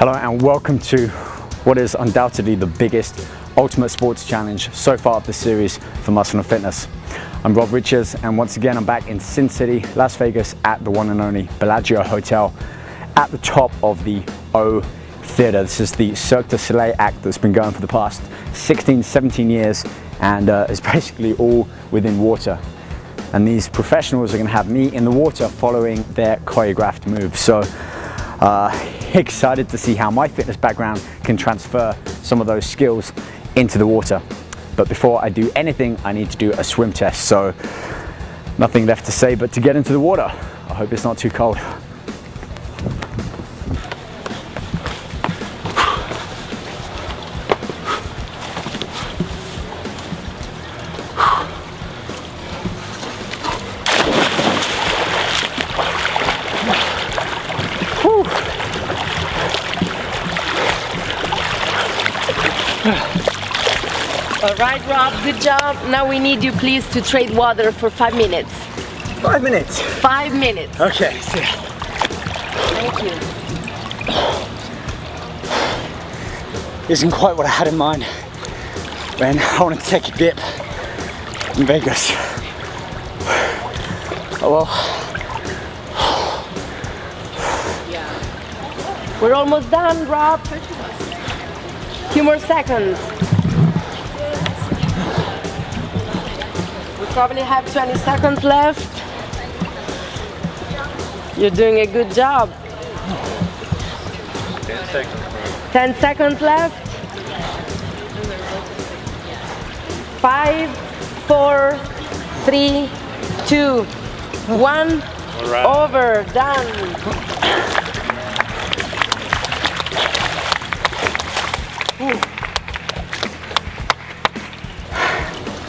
Hello and welcome to what is undoubtedly the biggest ultimate sports challenge so far of the series for Muscle and Fitness. I'm Rob Richards and once again I'm back in Sin City, Las Vegas at the one and only Bellagio Hotel at the top of the O Theatre. This is the Cirque du Soleil act that's been going for the past 16-17 years and is basically all within water. And these professionals are going to have me in the water following their choreographed moves. So excited to see how my fitness background can transfer some of those skills into the water. But before I do anything, I need to do a swim test. So nothing left to say but to get into the water. I hope it's not too cold. All right, Rob, good job. Now we need you please to trade water for 5 minutes. 5 minutes? 5 minutes. Okay, see ya. Thank you. Isn't quite what I had in mind when I wanted to take a dip in Vegas. Oh well. We're almost done, Rob. Few more seconds. We probably have 20 seconds left. You're doing a good job. 10 seconds. 10 seconds left. 5, 4, 3, 2, 1. All right. Over. Done.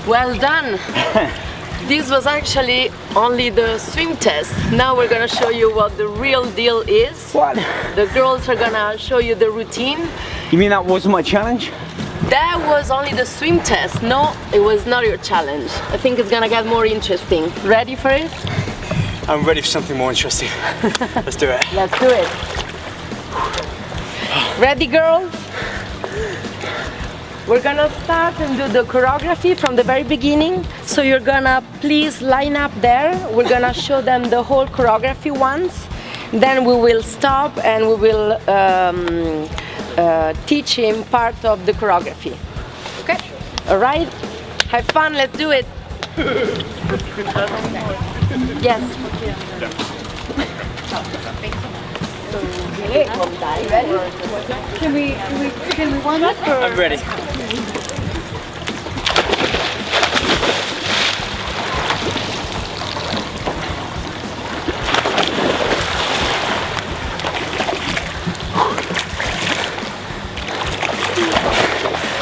Well done. This was actually only the swim test. Now we're gonna show you what the real deal is. What? The girls are gonna show you the routine. You mean that wasn't my challenge? That was only the swim test. No, it was not your challenge. I think it's gonna get more interesting. Ready for it? I'm ready for something more interesting. Let's do it. Let's do it. Ready, girls? We're gonna start and do the choreography from the very beginning. So you're gonna please line up there. We're gonna show them the whole choreography once. Then we will stop and we will teach him part of the choreography. Okay? All right? Have fun, let's do it. Yes. Can we warm up? Or? I'm ready.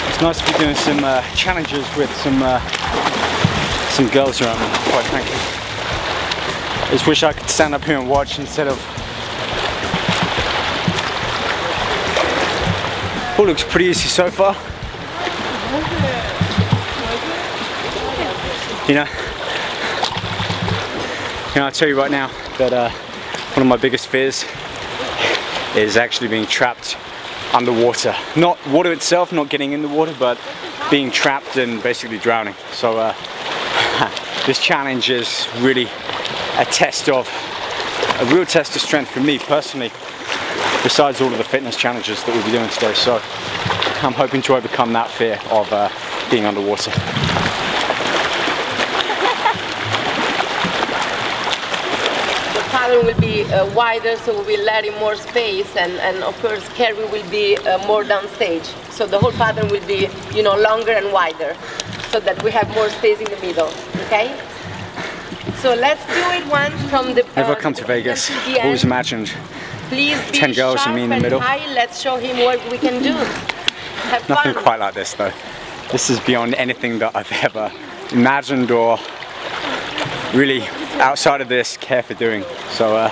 It's nice to be doing some challenges with some girls around me, quite frankly. I just wish I could stand up here and watch instead of. All looks pretty easy so far. You know, I'll tell you right now that one of my biggest fears is actually being trapped underwater. Not water itself, not getting in the water, but being trapped and basically drowning. So this challenge is really a real test of strength for me personally, besides all of the fitness challenges that we'll be doing today. So I'm hoping to overcome that fear of being underwater. The pattern will be wider, so we will let him more space, and of course Kerry will be more downstage. So the whole pattern will be, you know, longer and wider, so that we have more space in the middle. Okay? So let's do it once from the. Whenever I come to Vegas, I've always imagined please be 10 girls and me in the middle. high. Let's show him what we can do. Have Nothing fun. quite like this though. This is beyond anything that I've ever imagined or really outside of this care for doing. So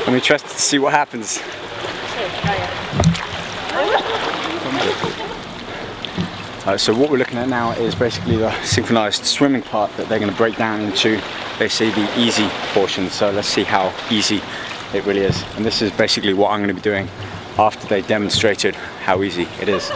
I'm interested to see what happens. So what we're looking at now is basically the synchronized swimming part that they're going to break down into, they say, the easy portion. So let's see how easy it really is. And this is basically what I'm going to be doing after they demonstrated how easy it is.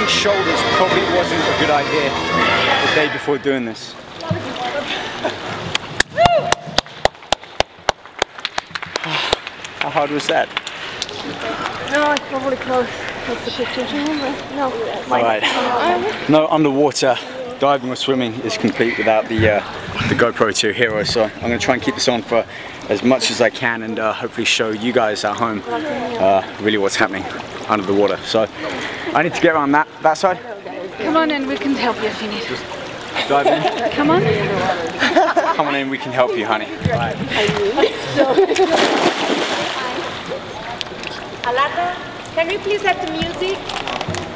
Shoulders probably wasn't a good idea the day before doing this. How hard was that? No, it's probably close. That's the picture. Do you remember? No. Alright. No underwater diving or swimming is complete without the GoPro 2 Hero, so I'm going to try and keep this on for as much as I can and hopefully show you guys at home really what's happening under the water. So I need to get around that side. Come on in, we can help you if you need. Just dive in. Come on. Come on in, we can help you, honey. Right. Alada, can we please have the music?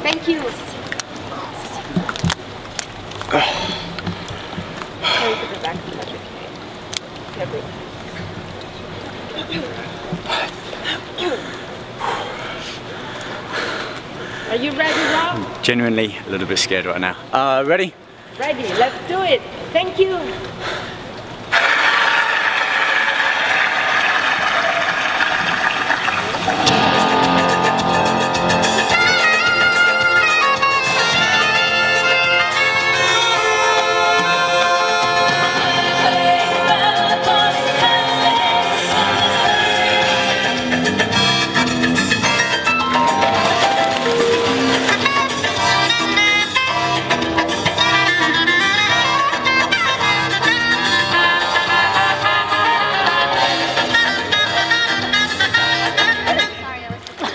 Thank you. Are you ready, Rob? I'm genuinely a little bit scared right now. Ready? Ready, let's do it. Thank you.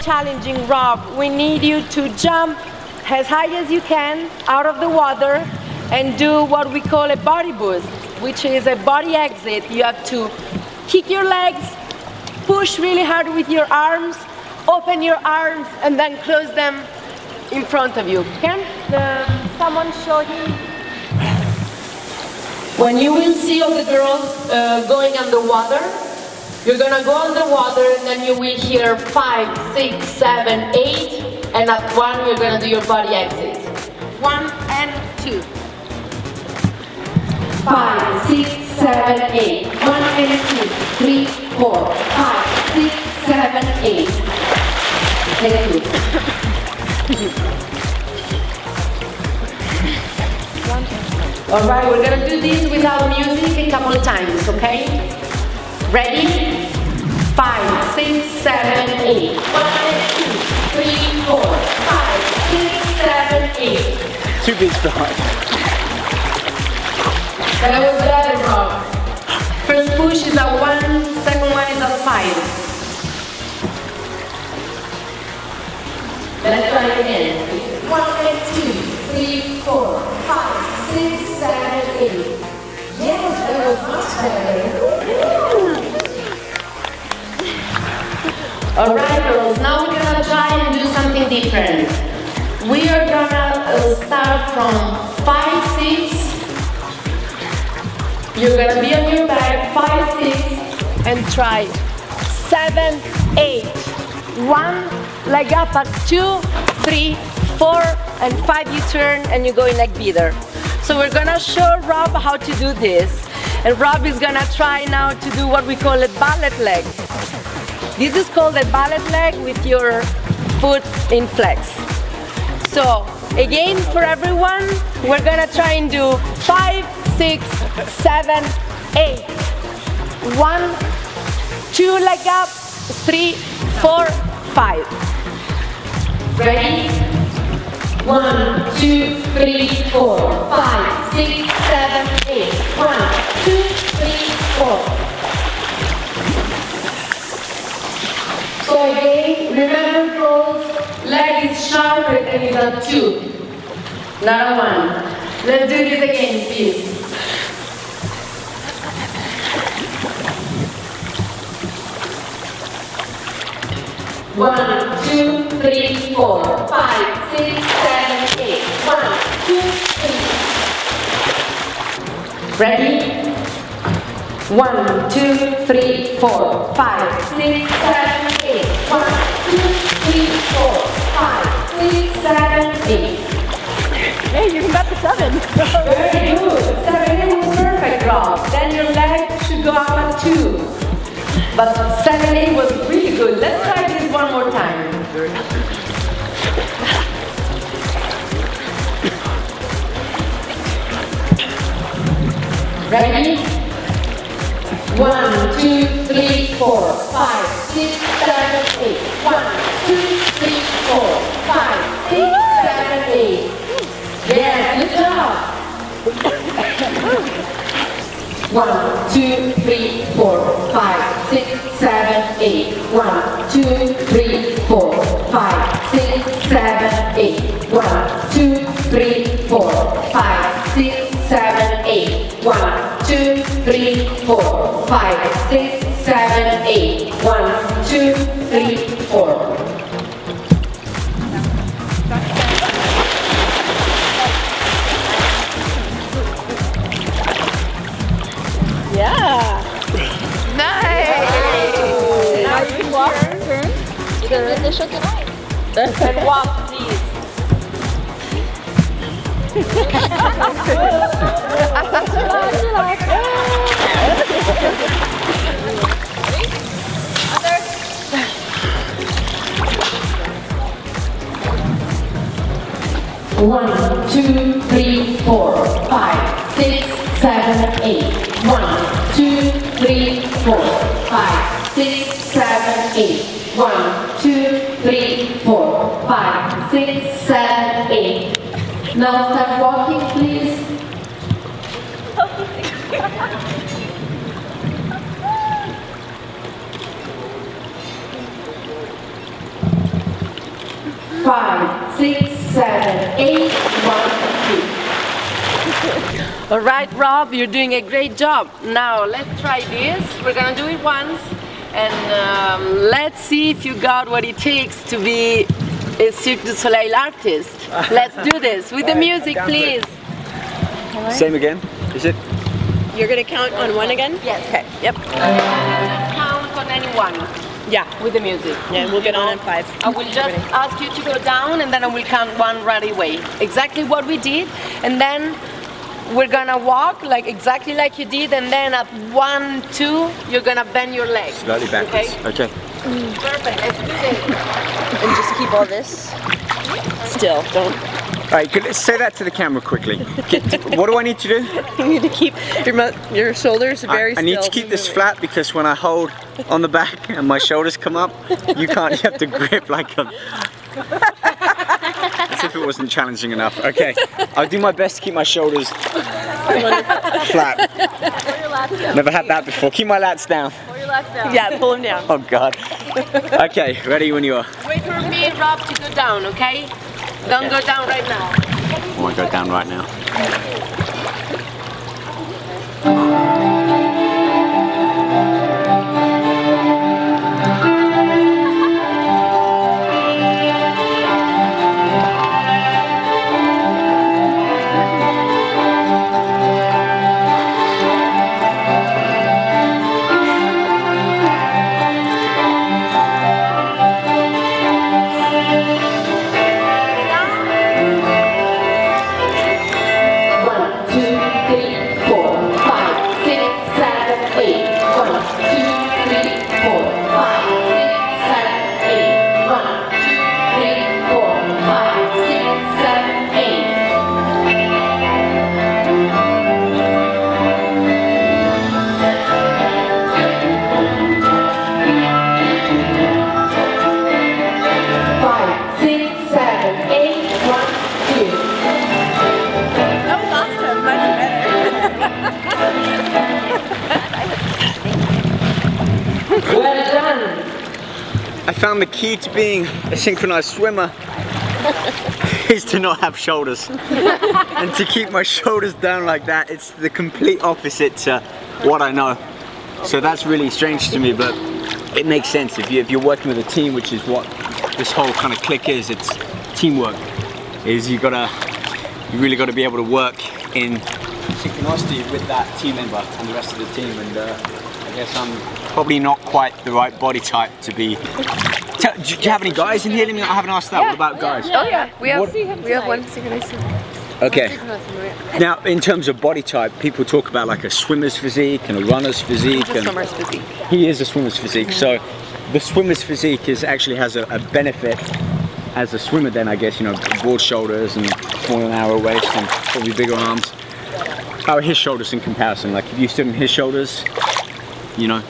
Challenging, Rob. We need you to jump as high as you can out of the water and do what we call a body boost, which is a body exit. You have to kick your legs, push really hard with your arms, open your arms, and then close them in front of you. Can someone show him? When you will see all the girls going underwater, you're gonna go underwater and then you will hear 5, 6, 7, 8, and at 1 you're gonna do your body exit. 1 and 2. 5, 6, 7, 8. 1 and 2, 3, 4, 5, 6, 7, 8. Thank you. Alright, we're gonna do this without music a couple of times, okay? Ready? 5, 6, 7, 8. 1, 2, 3, 4, 5, 6, 7, 8. 2 beats behind. That was better, Rob. First push is at 1, second one is at 5. Let's try it again. 1, 2, 3, 4, 5, 6, 7, 8. Yes, that was much better. Alright girls, now we're gonna try and do something different. We are gonna start from 5, 6, You're gonna be on your back, 5, 6, and try 7, 8. 1, leg up at 2, 3, 4, and 5 you turn and you go in leg beater. So we're gonna show Rob how to do this. And Rob is gonna try now to do what we call a ballet leg. This is called a ballet leg with your foot in flex. So again, for everyone, we're gonna try and do 5, 6, 7, 8. 1, 2 leg up, 3, 4, 5. Ready? 1, 2, 3, 4, 5, 6, 7, 8. 1, 2, 3, 4. So again, remember girls, leg is sharper and it's a 2, not a 1. Let's do this again, please. 1, 2, 3, 4, 5, 6, 7, 8. 1, 2, 3. Ready? 1, 2, 3, 4, 5, 6, 7, 8. 1, 2, 3, 4, 5, 6, 7, 8. Hey, you got the 7. Very good. 7 was perfect, Rob. Then your leg should go up at 2. But 7, 8 was really good. Let's try this one more time. Ready? 1, 2, 3, 4, 5, 6, 7, 8. 1, 2, 3, 4, 5, 6, 7, 8. Yeah, good job. 1, 2, 3, 4, 5, 6, 7, 8. 1, 2, 3, 4, 5, 6, 7, 8. 1, 2, 3, 4, 5, 6, 7, 8. 1, 2, 3, 4, 5, 6, 7, 8. 1, 2, 3, 4. Yeah. Nice! Now you can walk, turn. You can do the shook And walk, please. One, 2, 3, 4, 5, 6, 7, 8. 1, 2, 3, 4, 5, 6, 7, 8. 1, 2, 3, 4, 5, 6, 7, 8. Now start walking, please. Five, 6, 7, 8, 1, 2. All right, Rob, you're doing a great job. Now let's try this. We're gonna do it once, and let's see if you got what it takes to be a Cirque du Soleil artist. Let's do this with the music, please. Same again, is it? You're going to count on 1 again? Yes. Okay, yep. Just count on any one Yeah. with the music. Yeah, we'll get on 5. I will just ask you to go down, and then I will count 1 right away. Exactly what we did, and then we're gonna walk like exactly like you did, and then at 1, 2, you're gonna bend your legs. Slightly backwards. Okay. Perfect. Let's do this. And just keep all this still. Don't. All right, say that to the camera quickly. What do I need to do? You need to keep your shoulders very I still. need to keep this flat because when I hold on the back and my shoulders come up, you have to grip like a... As if it wasn't challenging enough. Okay, I'll do my best to keep my shoulders flat. Never had that before. Keep my lats down. Pull your lats down. Yeah, pull them down. Oh God. Okay, ready when you are. Wait for me and Rob to go down, okay? Don't go down right now. I want to go down right now. found the key to being a synchronized swimmer is to not have shoulders. And to keep my shoulders down like that, it's the complete opposite to what I know. So that's really strange to me, but it makes sense. If you're working with a team, which is what this whole kind of clique is, it's teamwork. Is you really got to be able to work in synchronicity with that team member and the rest of the team. And I guess I'm probably not quite the right body type to be. Do you have any guys in here? I haven't asked that. Yeah. What about guys? Oh yeah, we have one synchronized. Okay. Now, in terms of body type, people talk about like a swimmer's physique and a runner's physique. He's a swimmer's physique. He is a swimmer's physique. So the swimmer's physique actually has a benefit as a swimmer then, I guess, you know, broad shoulders and small and narrow waist and probably bigger arms. How are his shoulders in comparison? Like if you stood on his shoulders, you know?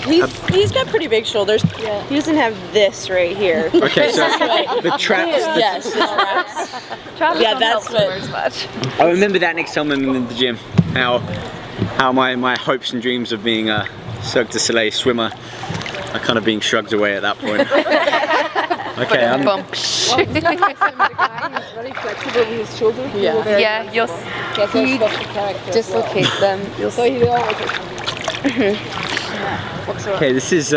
He's got pretty big shoulders. Yeah. He doesn't have this right here. Okay, so the traps. Yes, the traps. Yeah, that's what. I remember that next time I'm in the gym. How my hopes and dreams of being a Cirque du Soleil swimmer are kind of being shrugged away at that point. Okay, He's very flexible with his shoulders. Yeah, he dislocates them. So he okay, this is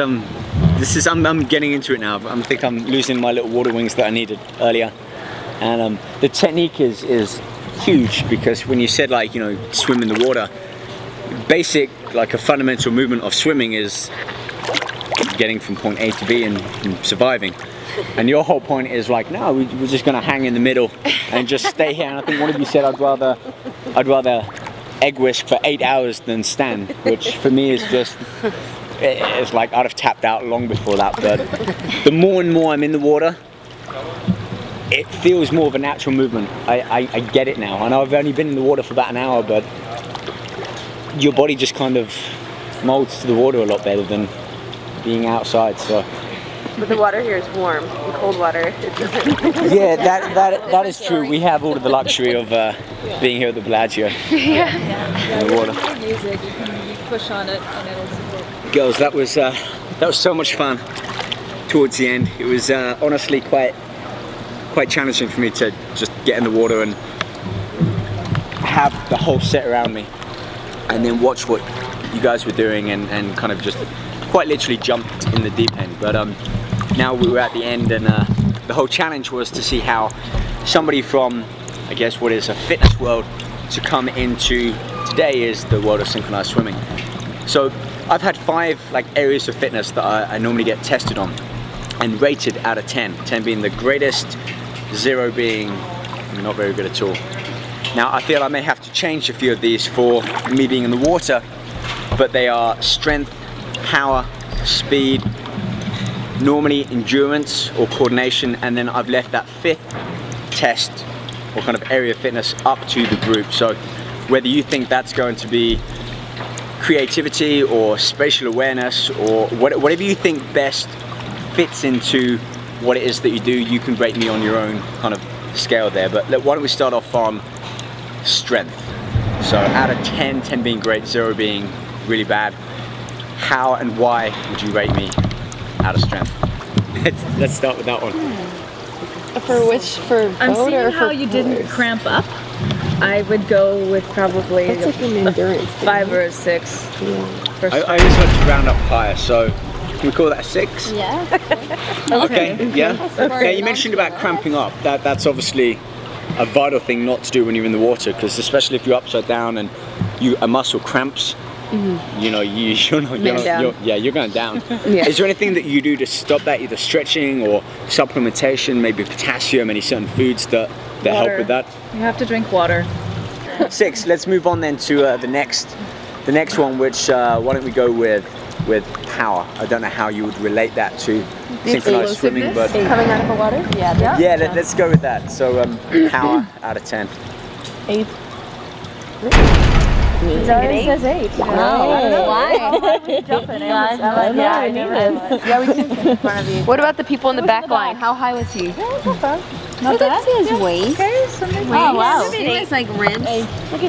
I'm getting into it now. I think I'm losing my little water wings that I needed earlier, and the technique is huge, because when you said, like, you know, swim in the water, basic, like a fundamental movement of swimming is getting from point A to B and surviving. And your whole point is like, no, we're just gonna hang in the middle and just stay here. And I think one of you said I'd rather egg whisk for 8 hours than stand, which for me is just, it's like I'd have tapped out long before that. But the more and more I'm in the water, it feels more of a natural movement. I get it now. I know I've only been in the water for about an hour, but your body just kind of molds to the water a lot better than being outside. So. But the water here is warm. In cold water, it doesn't. Yeah, that is true. We have all of the luxury of being here at the Bellagio. In the water. Music, you push on it and it'll support. Girls, that was so much fun. Towards the end, it was honestly quite challenging for me to just get in the water and have the whole set around me, and then watch what you guys were doing and kind of just quite literally jumped in the deep end. But now we were at the end, and the whole challenge was to see how somebody from, I guess, what is a fitness world to come into today is the world of synchronized swimming. So I've had 5 like areas of fitness that I normally get tested on and rated out of 10, 10 being the greatest, 0 being not very good at all. Now I feel I may have to change a few of these for me being in the water, but they are strength, power, speed, normally endurance or coordination, and then I've left that 5th test or kind of area of fitness up to the group. So whether you think that's going to be creativity or spatial awareness or whatever you think best fits into what it is that you do, you can rate me on your own kind of scale there. But why don't we start off on strength. So out of 10, 10 being great, 0 being really bad, how and why would you rate me out of strength? Let's start with that one. For which, for boat I'm seeing or how for you didn't pillars? cramp up. I would go with probably That's like an endurance a 5 or a 6. Yeah. For I always like to round up higher, so can we call that a 6? Yeah. Okay, yeah. Yeah, you mentioned about cramping up. That's obviously a vital thing not to do when you're in the water, because especially if you're upside down and a muscle cramps, you know, you're going down. Yeah. Is there anything that you do to stop that, either stretching or supplementation, maybe potassium, any certain foods that help with that? You have to drink water. 6. Let's move on then to the next one, which why don't we go with power? I don't know how you would relate that to synchronized swimming, but Coming out of the water? Yeah. let's go with that. So power out of 10. 8. It always says 8. Why? What about the people in the back line? How high was he? Not bad. His waist. Oh wow. He was like rims.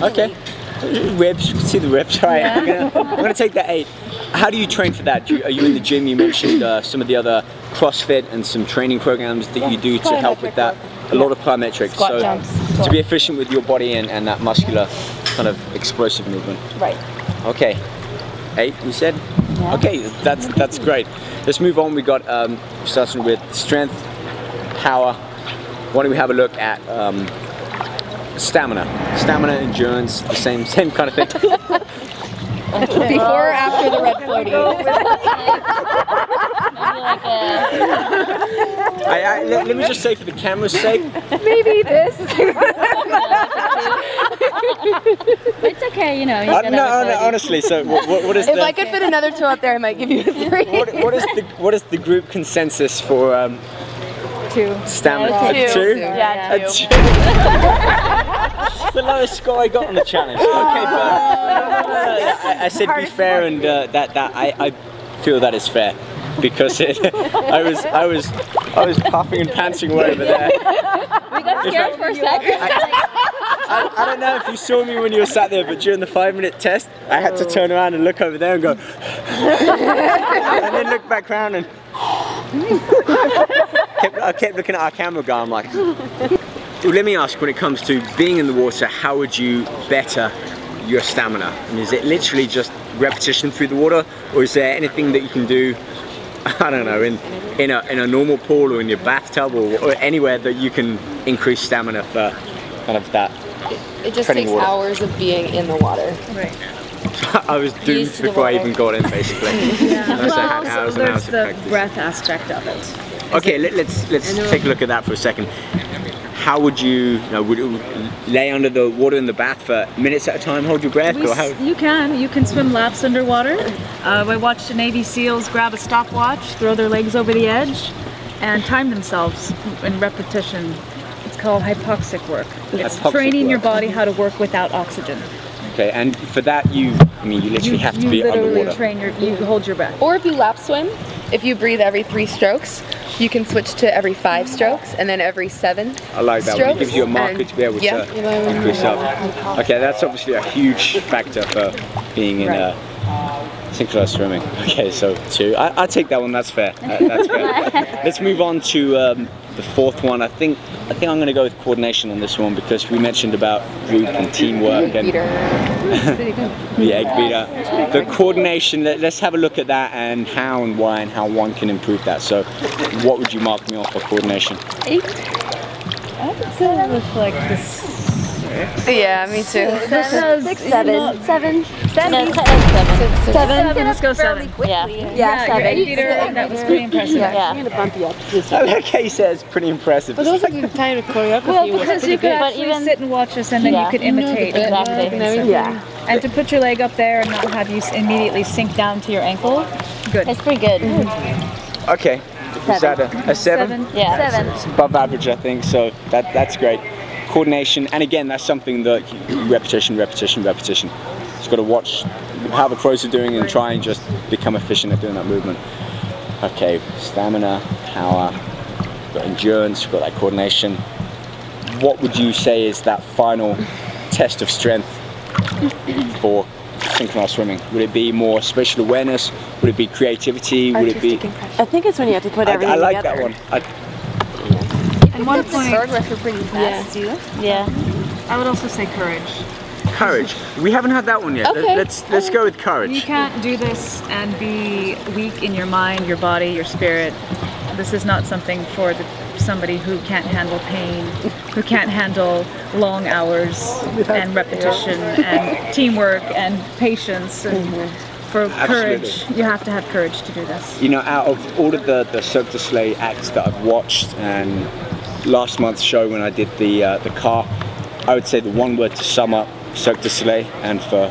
Okay. Ribs, you can see the ribs, right? Yeah. I'm gonna take that 8. How do you train for that? Are you in the gym? You mentioned some of the other CrossFit and some training programs that you do to help with that. A lot of plyometrics. Squat jumps. To be efficient with your body and that muscular kind of explosive movement. Right. Okay. 8, you said? Yeah. Okay, that's great. Let's move on. We got starting with strength, power. Why don't we have a look at stamina, endurance, the same kind of thing. Before or after the red floaty? Let me just say, for the camera's sake, maybe this. It's okay, you know. No, honestly. So, what is if I could fit another 2 up there, I might give you a 3. What is the group consensus for 2 stamina? 2? Yeah, 2. It's the lowest score I got on the challenge. Okay, but I said be fair, and I feel that is fair, because I was puffing and pantsing away over there. We got scared for a second. I don't know if you saw me when you were sat there, but during the 5-minute test, I had to turn around and look over there and go, and then look back around and I kept looking at our camera guy. I'm like, let me ask, when it comes to being in the water, how would you better your stamina? I mean, is it literally just repetition through the water, or is there anything that you can do, I don't know, in a normal pool or in your bathtub or anywhere that you can increase stamina for kind of that? It just takes hours of being in the water. Right. I was doomed before I even got in, basically. Yeah. Well, also there's the breath aspect of it. Okay, let's take a look at that for a second. How would you would you lay under the water in the bath for minutes at a time, hold your breath? Or how? You can swim laps underwater. I watched the Navy SEALs grab a stopwatch, throw their legs over the edge, and time themselves in repetition. It's called hypoxic work. It's training your body how to work without oxygen. Okay, and for that you literally have to be underwater. You hold your breath. Or if you lap swim, if you breathe every 3 strokes, you can switch to every 5 strokes and then every 7 I like that strokes. one. It gives you a marker to be able to increase up. Okay, that's obviously a huge factor for being in synchronized swimming. Okay, so 2. I'll take that one, that's fair. That's fair. Let's move on to the 4th one. I think I'm going to go with coordination on this one, because we mentioned about group and teamwork and the egg beater. The coordination, let's have a look at that and how and why and how one can improve that. So what would you mark me off for coordination? 8. I would go with like this. Yeah, me too. 6, 7. 7. 7. Let's go 7. Yeah, 7. That was pretty impressive. I'm gonna bump you up. I like how you said it's pretty impressive. But those are the kind of choreography. Well, because you could actually sit and watch us, and then you could imitate. Exactly. Yeah. And to put your leg up there and not have you immediately sink down to your ankle. Good. That's pretty good. Okay. Is that a 7? Yeah. 7. It's above average, I think. So that's great. Coordination, and again, that's something that repetition. Just got to watch how the pros are doing and try and just become efficient at doing that movement. Okay, stamina, power, got endurance, got that coordination. What would you say is that final test of strength for synchronized swimming? Would it be more spatial awareness? Would it be creativity? Would it be? I think it's when you have to put everything I like together. that one. And one point, are pretty fast, Yeah. I would also say courage. Courage. We haven't had that one yet. Okay. Let's go with courage. You can't do this and be weak in your mind, your body, your spirit. This is not something for somebody who can't handle pain, who can't handle long hours and repetition and teamwork and patience. And for courage, you have to have courage to do this. You know, out of all of the Cirque du Soleil acts that I've watched, and last month's show when I did the car, I would say the one word to sum up Cirque du Soleil, and for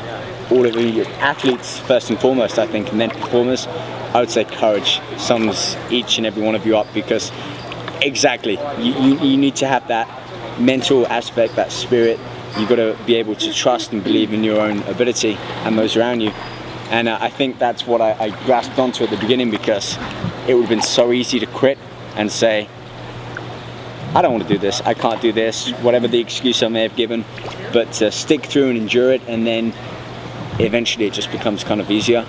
all of the athletes first and foremost, I think, and then performers, I would say courage sums each and every one of you up, because exactly, you need to have that mental aspect, that spirit. You've got to be able to trust and believe in your own ability and those around you. And I think that's what I grasped onto at the beginning, because it would have been so easy to quit and say, I don't want to do this, I can't do this, whatever the excuse I may have given, but to stick through and endure it, and then eventually it just becomes kind of easier.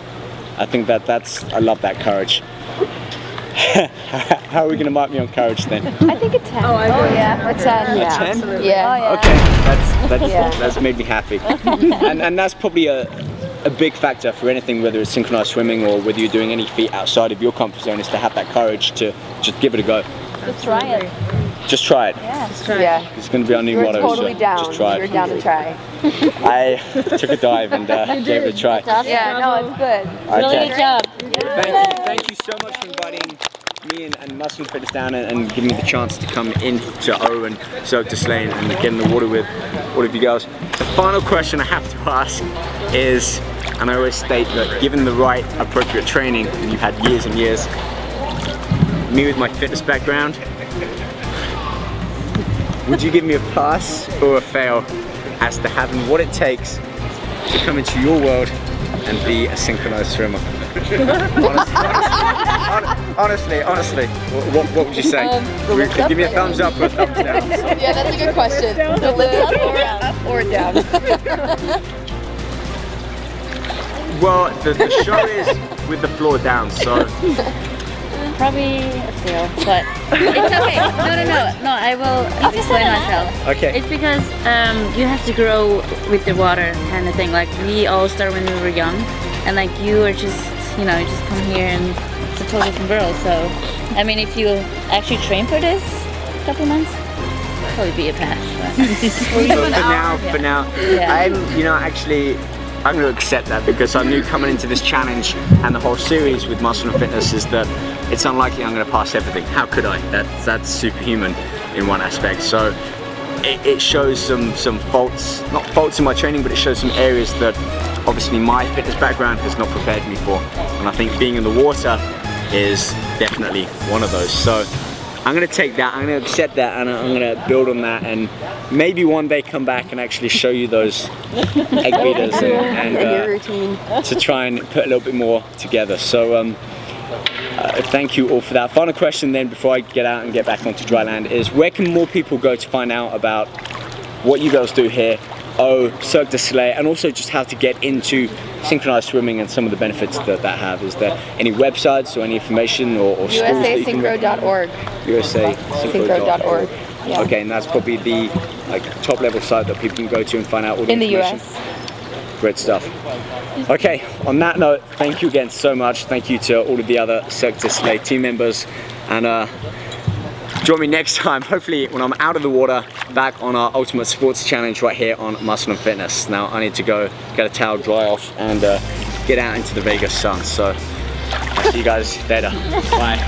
I think I love that courage. How are we going to mark me on courage then? I think a 10. Oh yeah, a 10. A 10? Yeah. Oh, yeah. Okay, that's made me happy. and that's probably a big factor for anything, whether it's synchronized swimming or whether you're doing any feat outside of your comfort zone, is to have that courage to just give it a go. Just try it. Just try it. Yeah. Just try it. It's going to be our new motto. Totally so down. Just try it. You're down to try. I took a dive and gave it a try. Yeah, no, it's good. Okay. Really good job. Thank you so much for inviting me and Muscle and Fitness down and giving me the chance to come into O and Cirque du Soleil and get in the water with all of you girls. The final question I have to ask is, and I always state that given the right appropriate training, and you've had years and years, me with my fitness background, would you give me a pass or a fail as to having what it takes to come into your world and be a synchronized swimmer? Honestly, what would you say? Give me a thumbs up or a thumbs down. Yeah, that's a good question. The lift up or down? Well, the show is with the floor down, so... Probably a fail, but it's okay. No, I will explain myself. Okay. It's because you have to grow with the water kind of thing. Like we all start when we were young, and like you are just, you know, you just come here and it's a totally different world. So, I mean, if you actually train for this a couple months, probably be a pass. For now, yeah. I'm going to accept that, because I knew coming into this challenge and the whole series with Muscle and Fitness is that it's unlikely I'm going to pass everything. How could I? That's superhuman in one aspect. So it shows some faults, not faults in my training, but it shows some areas that obviously my fitness background has not prepared me for. And I think being in the water is definitely one of those. So I'm going to take that, I'm going to accept that, and I'm going to build on that, and maybe one day come back and actually show you those egg beaters and to try and put a little bit more together. So thank you all for that. Final question then before I get out and get back onto dry land is, where can more people go to find out about what you girls do here, Cirque du Soleil, and also just how to get into synchronized swimming and some of the benefits that have? Is there any websites or any information or schools that you can USAsynchro.org. USAsynchro.org. Yeah. Okay, and that's probably the top level site that people can go to and find out all the information. In the US. Great stuff. Okay, on that note, thank you again so much. Thank you to all of the other Cirque du Soleil team members, and join me next time, hopefully when I'm out of the water, back on our Ultimate Sports Challenge right here on Muscle and Fitness. Now I need to go get a towel, dry off, and get out into the Vegas sun. So I'll see you guys later. Bye.